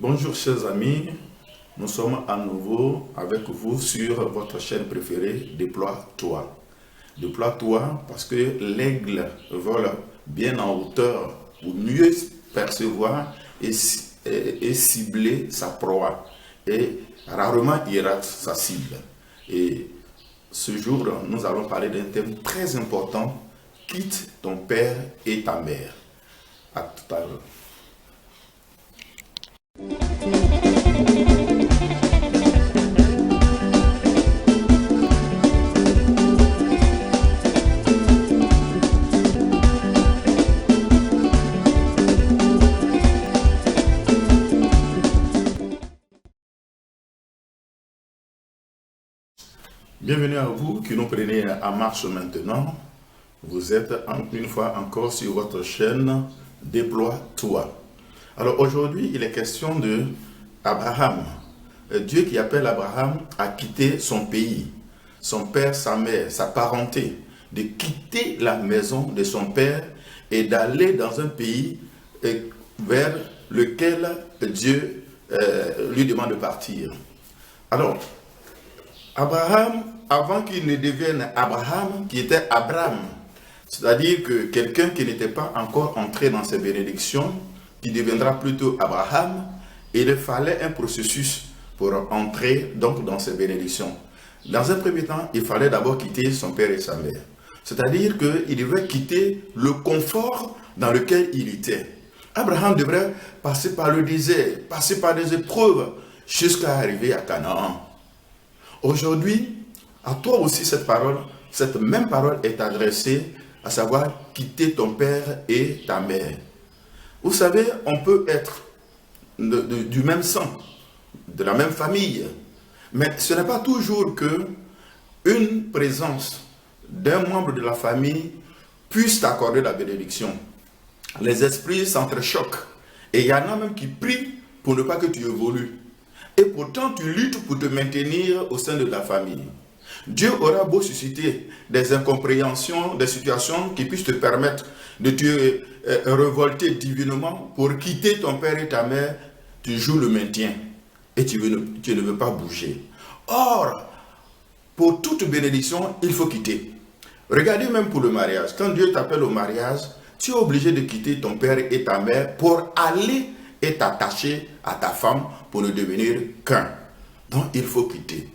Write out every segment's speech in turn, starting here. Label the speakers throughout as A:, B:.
A: Bonjour chers amis, nous sommes à nouveau avec vous sur votre chaîne préférée Déploie-toi. Déploie-toi parce que l'aigle vole bien en hauteur pour mieux percevoir et cibler sa proie. Et rarement il rate sa cible. Et ce jour, nous allons parler d'un thème très important, quitte ton père et ta mère. À tout à l'heure. Bienvenue à vous qui nous prenez en marche maintenant. Vous êtes une fois encore sur votre chaîne Déploie-toi. Alors aujourd'hui, il est question de Abraham. Dieu qui appelle Abraham à quitter son pays, son père, sa mère, sa parenté, de quitter la maison de son père et d'aller dans un pays vers lequel Dieu lui demande de partir. Alors, Abraham, avant qu'il ne devienne Abraham, qui était Abraham, c'est-à-dire que quelqu'un qui n'était pas encore entré dans ses bénédictions, qui deviendra plutôt Abraham, il fallait un processus pour entrer donc dans ses bénédictions. Dans un premier temps, il fallait d'abord quitter son père et sa mère. C'est-à-dire qu'il devait quitter le confort dans lequel il était. Abraham devrait passer par le désert, passer par des épreuves, jusqu'à arriver à Canaan. Aujourd'hui, à toi aussi cette même parole est adressée, à savoir quitter ton père et ta mère. Vous savez, on peut être du même sang, de la même famille, mais ce n'est pas toujours que une présence d'un membre de la famille puisse t'accorder la bénédiction. Les esprits s'entrechoquent et il y en a même qui prient pour ne pas que tu évolues. Et pourtant, tu luttes pour te maintenir au sein de la famille. Dieu aura beau susciter des incompréhensions, des situations qui puissent te permettre de te révolter divinement pour quitter ton père et ta mère, tu joues le maintien et tu ne veux pas bouger. Or, pour toute bénédiction, il faut quitter. Regardez même pour le mariage. Quand Dieu t'appelle au mariage, tu es obligé de quitter ton père et ta mère pour aller et t'attacher à ta femme pour ne devenir qu'un. Donc, il faut quitter.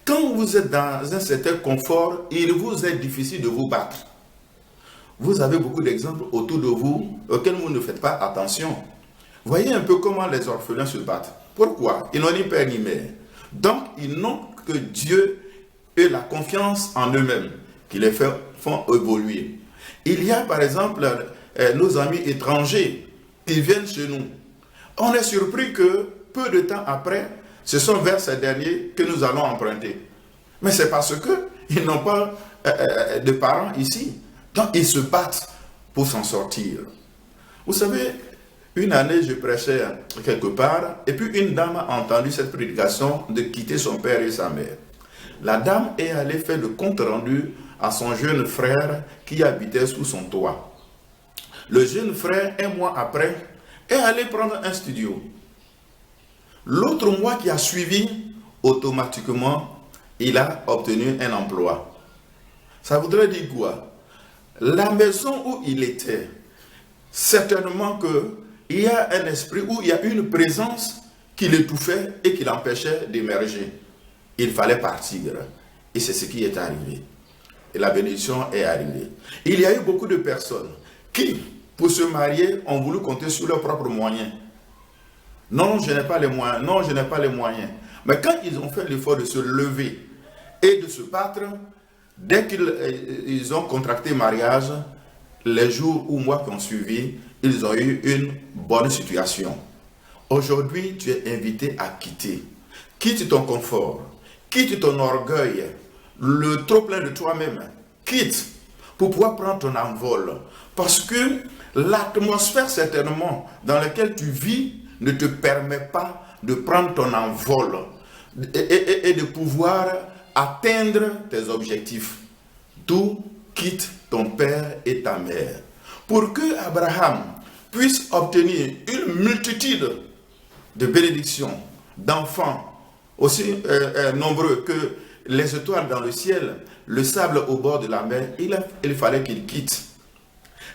A: Quand vous êtes dans un certain confort, il vous est difficile de vous battre. Vous avez beaucoup d'exemples autour de vous auxquels vous ne faites pas attention. Voyez un peu comment les orphelins se battent. Pourquoi? Ils n'ont ni père ni mère. Donc, ils n'ont que Dieu et la confiance en eux-mêmes qui les font évoluer. Il y a par exemple nos amis étrangers qui viennent chez nous. On est surpris que peu de temps après, ce sont vers ces derniers que nous allons emprunter. Mais c'est parce qu'ils n'ont pas de parents ici. Donc ils se battent pour s'en sortir. Vous savez, une année je prêchais quelque part et puis une dame a entendu cette prédication de quitter son père et sa mère. La dame est allée faire le compte rendu à son jeune frère qui habitait sous son toit. Le jeune frère, un mois après, est allé prendre un studio. L'autre mois qui a suivi, automatiquement, il a obtenu un emploi. Ça voudrait dire quoi? La maison où il était, certainement qu'il y a un esprit, où il y a une présence qui l'étouffait et qui l'empêchait d'émerger. Il fallait partir. Et c'est ce qui est arrivé. Et la bénédiction est arrivée. Il y a eu beaucoup de personnes qui, pour se marier, ont voulu compter sur leurs propres moyens. Non, je n'ai pas les moyens. Non, je n'ai pas les moyens. Mais quand ils ont fait l'effort de se lever et de se battre, dès qu'ils ont contracté mariage, les jours ou mois qui ont suivi, ils ont eu une bonne situation. Aujourd'hui, tu es invité à quitter. Quitte ton confort, quitte ton orgueil, le trop plein de toi-même. Quitte pour pouvoir prendre ton envol. Parce que l'atmosphère certainement dans laquelle tu vis ne te permet pas de prendre ton envol et de pouvoir atteindre tes objectifs. D'où quitte ton père et ta mère. Pour que Abraham puisse obtenir une multitude de bénédictions, d'enfants, aussi nombreux que les étoiles dans le ciel, le sable au bord de la mer, il fallait qu'il quitte.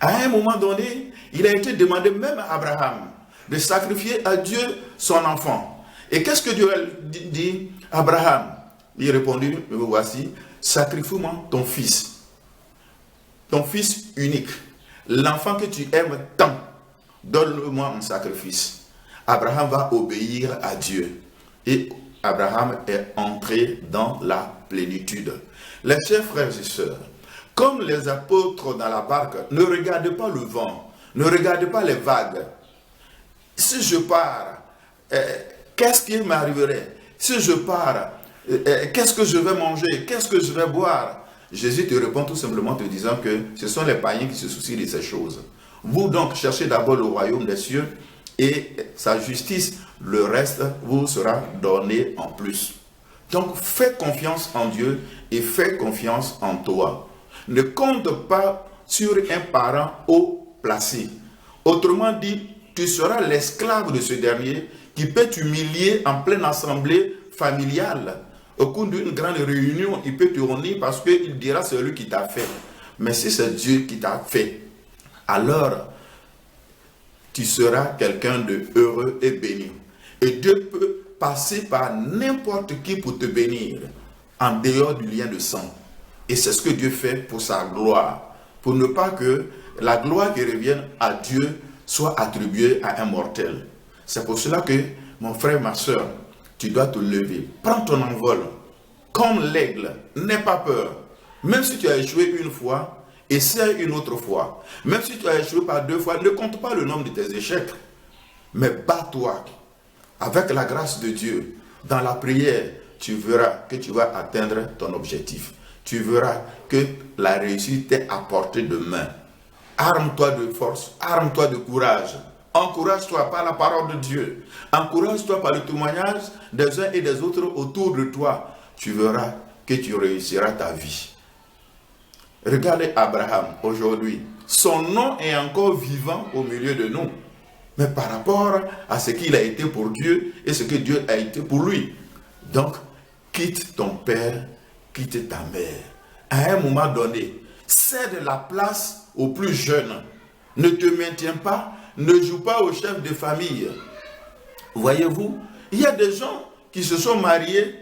A: À un moment donné, il a été demandé même à Abraham de sacrifier à Dieu son enfant. Et qu'est-ce que Dieu a dit à Abraham? Il répondit, voici, sacrifie-moi ton fils unique, l'enfant que tu aimes tant, donne-le-moi en sacrifice. Abraham va obéir à Dieu. Et Abraham est entré dans la plénitude. Les chers frères et sœurs, comme les apôtres dans la barque, ne regardez pas le vent, ne regardez pas les vagues. Si je pars, qu'est-ce qui m'arriverait? Si je pars, qu'est-ce que je vais manger? Qu'est-ce que je vais boire? Jésus te répond tout simplement te disant que ce sont les païens qui se soucient de ces choses. Vous donc cherchez d'abord le royaume des cieux et sa justice, le reste vous sera donné en plus. Donc fais confiance en Dieu et fais confiance en toi. Ne compte pas sur un parent haut placé. Autrement dit, tu seras l'esclave de ce dernier qui peut t'humilier en pleine assemblée familiale. Au cours d'une grande réunion, il peut te honner parce qu'il dira c'est lui qui t'a fait. Mais si c'est Dieu qui t'a fait, alors tu seras quelqu'un de heureux et béni. Et Dieu peut passer par n'importe qui pour te bénir, en dehors du lien de sang. Et c'est ce que Dieu fait pour sa gloire, pour ne pas que la gloire qui revienne à Dieu soit attribuée à un mortel. C'est pour cela que, mon frère, ma soeur, tu dois te lever, prends ton envol, comme l'aigle, n'aie pas peur. Même si tu as échoué une fois, essaie une autre fois. Même si tu as échoué par 2 fois, ne compte pas le nombre de tes échecs. Mais bats-toi avec la grâce de Dieu. Dans la prière, tu verras que tu vas atteindre ton objectif. Tu verras que la réussite est à portée de main. Arme-toi de force, arme-toi de courage. Encourage-toi par la parole de Dieu. Encourage-toi par le témoignage des uns et des autres autour de toi. Tu verras que tu réussiras ta vie. Regardez Abraham aujourd'hui. Son nom est encore vivant au milieu de nous. Mais par rapport à ce qu'il a été pour Dieu et ce que Dieu a été pour lui. Donc, quitte ton père, quitte ta mère. À un moment donné, cède la place aux plus jeunes. Ne te maintiens pas, ne joue pas au chef de famille. Voyez-vous, il y a des gens qui se sont mariés,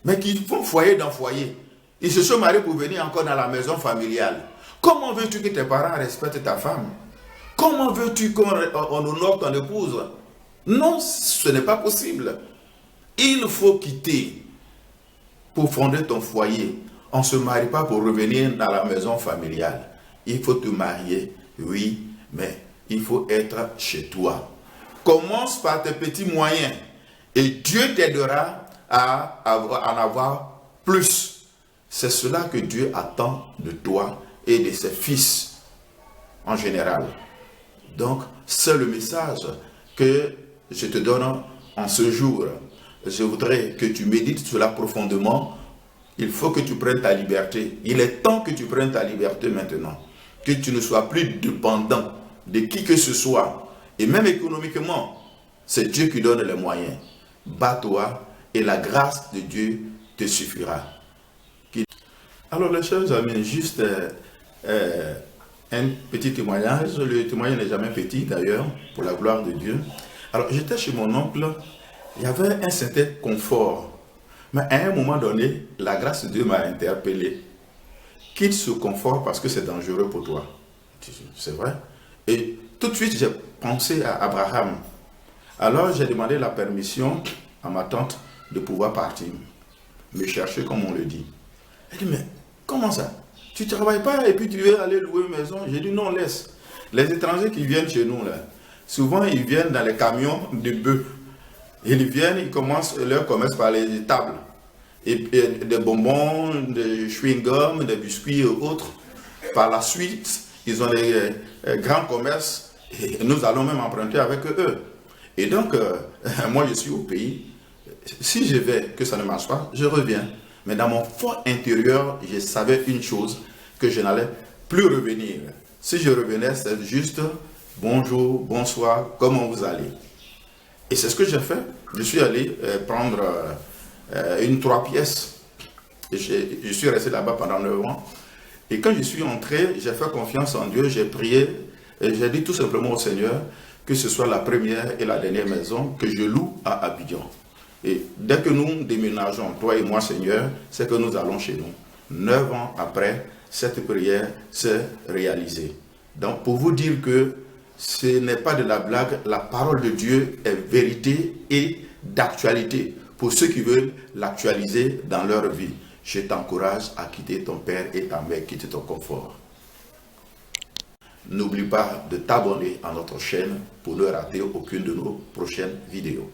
A: mais qui font foyer dans foyer. Ils se sont mariés pour venir encore dans la maison familiale. Comment veux-tu que tes parents respectent ta femme? Comment veux-tu qu'on honore ton épouse? Non, ce n'est pas possible. Il faut quitter pour fonder ton foyer. On ne se marie pas pour revenir dans la maison familiale. Il faut te marier, oui, mais il faut être chez toi. Commence par tes petits moyens et Dieu t'aidera à en avoir plus. C'est cela que Dieu attend de toi et de ses fils en général. Donc, c'est le message que je te donne en ce jour. Je voudrais que tu médites cela profondément. Il faut que tu prennes ta liberté. Il est temps que tu prennes ta liberté maintenant. Que tu ne sois plus dépendant de qui que ce soit. Et même économiquement, c'est Dieu qui donne les moyens. Bats-toi et la grâce de Dieu te suffira. Alors les chers amis, juste un petit témoignage. Le témoignage n'est jamais petit d'ailleurs, pour la gloire de Dieu. Alors j'étais chez mon oncle, il y avait un certain confort. Mais à un moment donné, la grâce de Dieu m'a interpellé. Quitte ce confort parce que c'est dangereux pour toi. C'est vrai. Et tout de suite, j'ai pensé à Abraham. Alors j'ai demandé la permission à ma tante de pouvoir partir, me chercher comme on le dit. Elle dit, mais comment ça? Tu ne travailles pas et puis tu veux aller louer une maison? J'ai dit, non, laisse. Les étrangers qui viennent chez nous, là, souvent ils viennent dans les camions de bœufs. Ils viennent, ils commencent leur commerce par les tables. Et des bonbons, des chewing-gums, des biscuits et autres. Par la suite, ils ont des grands commerces et nous allons même emprunter avec eux. Et donc, moi je suis au pays. Si je vais, que ça ne marche pas, je reviens. Mais dans mon fort intérieur, je savais une chose, que je n'allais plus revenir. Si je revenais, c'était juste bonjour, bonsoir, comment vous allez? Et c'est ce que j'ai fait. Je suis allé prendre une 3 pièces. Et je suis resté là-bas pendant 9 ans. Et quand je suis entré, j'ai fait confiance en Dieu, j'ai prié et j'ai dit tout simplement au Seigneur que ce soit la première et la dernière maison que je loue à Abidjan. Et dès que nous déménageons, toi et moi Seigneur, c'est que nous allons chez nous. 9 ans après, cette prière s'est réalisée. Donc pour vous dire que ce n'est pas de la blague, la parole de Dieu est vérité et d'actualité pour ceux qui veulent l'actualiser dans leur vie. Je t'encourage à quitter ton père et ta mère, quitter ton confort. N'oublie pas de t'abonner à notre chaîne pour ne rater aucune de nos prochaines vidéos.